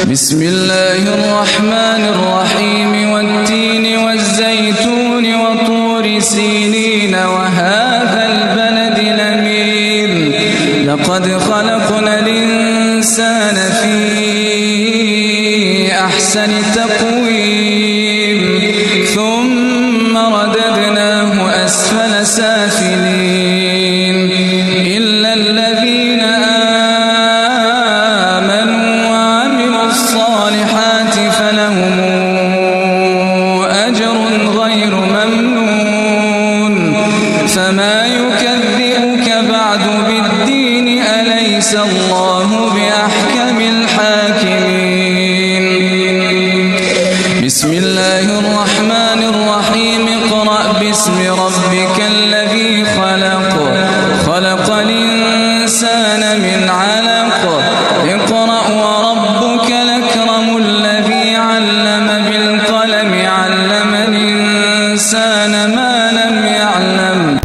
بسم الله الرحمن الرحيم والتين والزيتون وطور سينين وهذا البلد الأمين لقد خلقنا الإنسان في أحسن تقويم ثم رددناه أسفل سافلين إلا الذين آمنوا وعملوا الصالحات فلهم أجر غير ممنون فما يكذبك بعد بالدين أليس الله بأحكم الحاكمين بسم الله الرحمن الرحيم اقرأ باسم ربك الذي خلق خلق الإنسان من علق اقرأ وربك الأكرم الذي علم بالقلم علم الإنسان ما لم يعلم